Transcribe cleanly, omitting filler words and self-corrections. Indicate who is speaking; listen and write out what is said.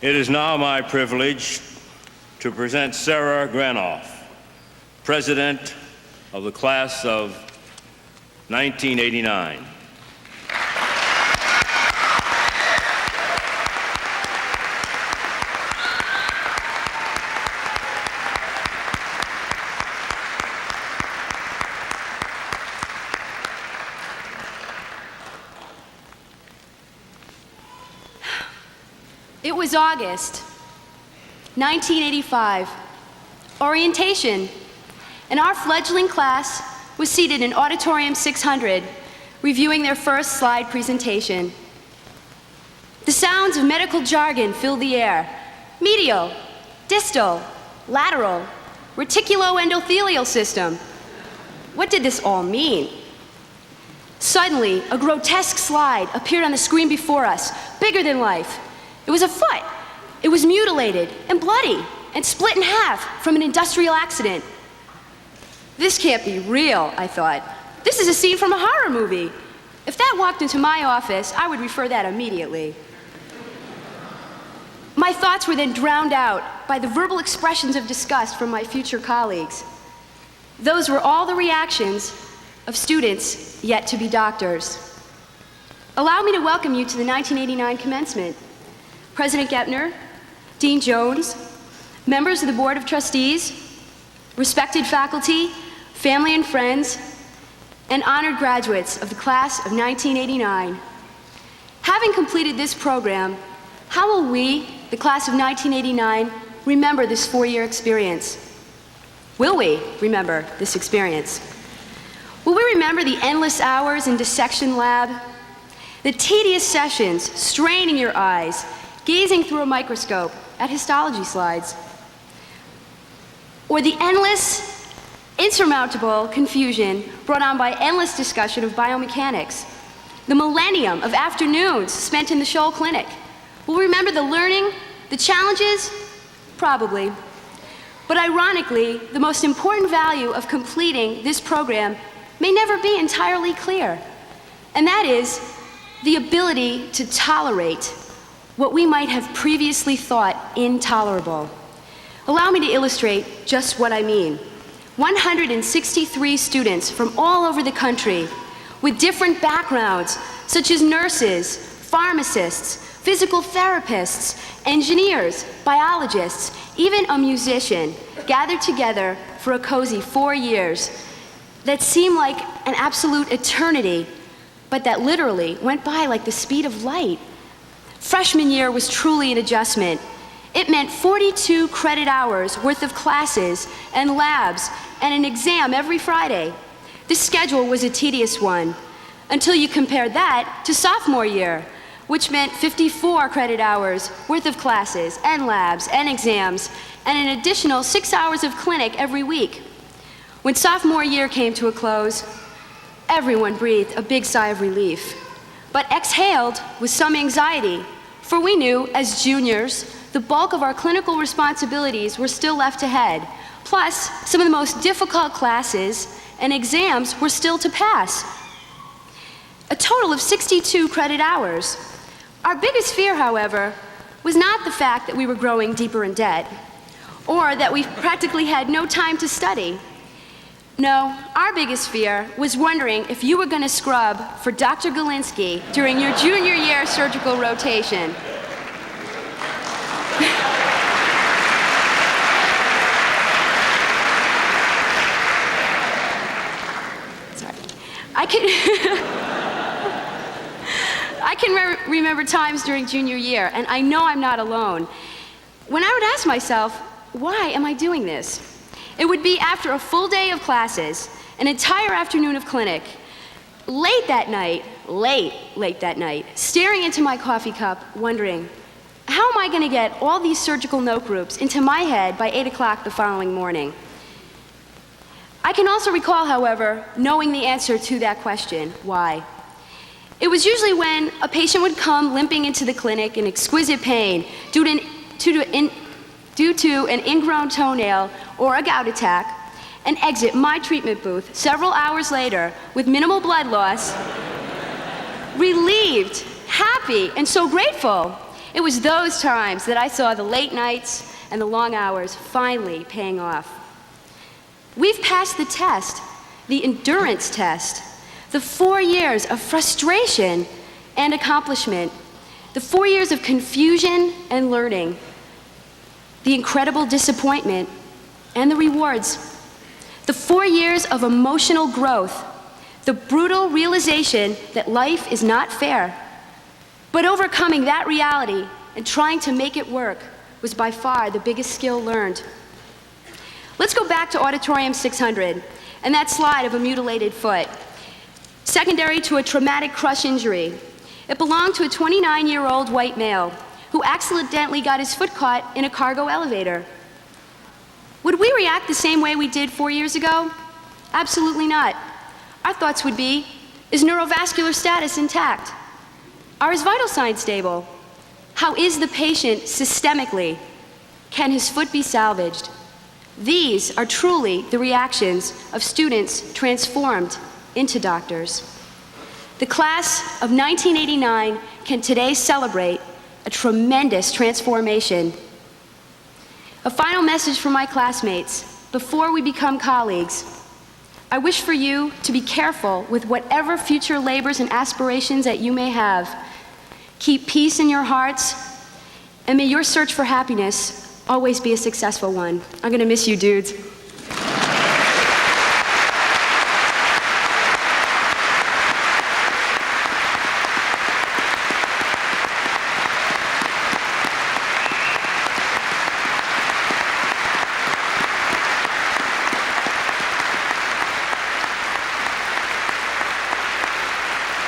Speaker 1: It is now my privilege to present Sara Granoff, President of the Class of 1989.
Speaker 2: It was August 1985, orientation, and our fledgling class was seated in Auditorium 600, reviewing their first slide presentation. The sounds of medical jargon filled the air: medial, distal, lateral, reticuloendothelial system. What did this all mean? Suddenly, a grotesque slide appeared on the screen before us, bigger than life. It was a foot. It was mutilated and bloody and split in half from an industrial accident. This can't be real, I thought. This is a scene from a horror movie. If that walked into my office, I would refer that immediately. My thoughts were then drowned out by the verbal expressions of disgust from my future colleagues. Those were all the reactions of students yet to be doctors. Allow me to welcome you to the 1989 commencement. President Gepner, Dean Jones, members of the Board of Trustees, respected faculty, family and friends, and honored graduates of the class of 1989. Having completed this program, how will we, the class of 1989, remember this four-year experience? Will we remember this experience? Will we remember the endless hours in dissection lab, the tedious sessions straining your eyes, gazing through a microscope at histology slides, or the endless, insurmountable confusion brought on by endless discussion of biomechanics, the millennium of afternoons spent in the Scholl Clinic? Will we remember the learning, the challenges? Probably. But ironically, the most important value of completing this program may never be entirely clear, and that is the ability to tolerate what we might have previously thought intolerable. Allow me to illustrate just what I mean. 163 students from all over the country with different backgrounds, such as nurses, pharmacists, physical therapists, engineers, biologists, even a musician, gathered together for a cozy 4 years that seemed like an absolute eternity, but that literally went by like the speed of light. Freshman year was truly an adjustment. It meant 42 credit hours worth of classes and labs and an exam every Friday. This schedule was a tedious one, until you compared that to sophomore year, which meant 54 credit hours worth of classes and labs and exams and an additional 6 hours of clinic every week. When sophomore year came to a close, everyone breathed a big sigh of relief, but exhaled with some anxiety, for we knew, as juniors, the bulk of our clinical responsibilities were still left ahead, plus some of the most difficult classes and exams were still to pass. A total of 62 credit hours. Our biggest fear, however, was not the fact that we were growing deeper in debt, or that we practically had no time to study. No, our biggest fear was wondering if you were going to scrub for Dr. Galinsky during your junior year surgical rotation. Sorry. I can remember times during junior year, and I know I'm not alone, when I would ask myself, why am I doing this? It would be after a full day of classes, an entire afternoon of clinic, late that night, staring into my coffee cup, wondering, how am I going to get all these surgical note groups into my head by 8 o'clock the following morning? I can also recall, however, knowing the answer to that question, why. It was usually when a patient would come limping into the clinic in exquisite pain due to an ingrown toenail or a gout attack, and exit my treatment booth several hours later with minimal blood loss, relieved, happy, and so grateful. It was those times that I saw the late nights and the long hours finally paying off. We've passed the test, the endurance test, the 4 years of frustration and accomplishment, the 4 years of confusion and learning, the incredible disappointment and the rewards, the 4 years of emotional growth, the brutal realization that life is not fair. But overcoming that reality and trying to make it work was by far the biggest skill learned. Let's go back to Auditorium 600 and that slide of a mutilated foot, secondary to a traumatic crush injury. It belonged to a 29-year-old white male who accidentally got his foot caught in a cargo elevator. Would we react the same way we did 4 years ago? Absolutely not. Our thoughts would be, is neurovascular status intact? Are his vital signs stable? How is the patient systemically? Can his foot be salvaged? These are truly the reactions of students transformed into doctors. The class of 1989 can today celebrate a tremendous transformation. A final message for my classmates before we become colleagues. I wish for you to be careful with whatever future labors and aspirations that you may have. Keep peace in your hearts, and may your search for happiness always be a successful one. I'm gonna miss you, dudes.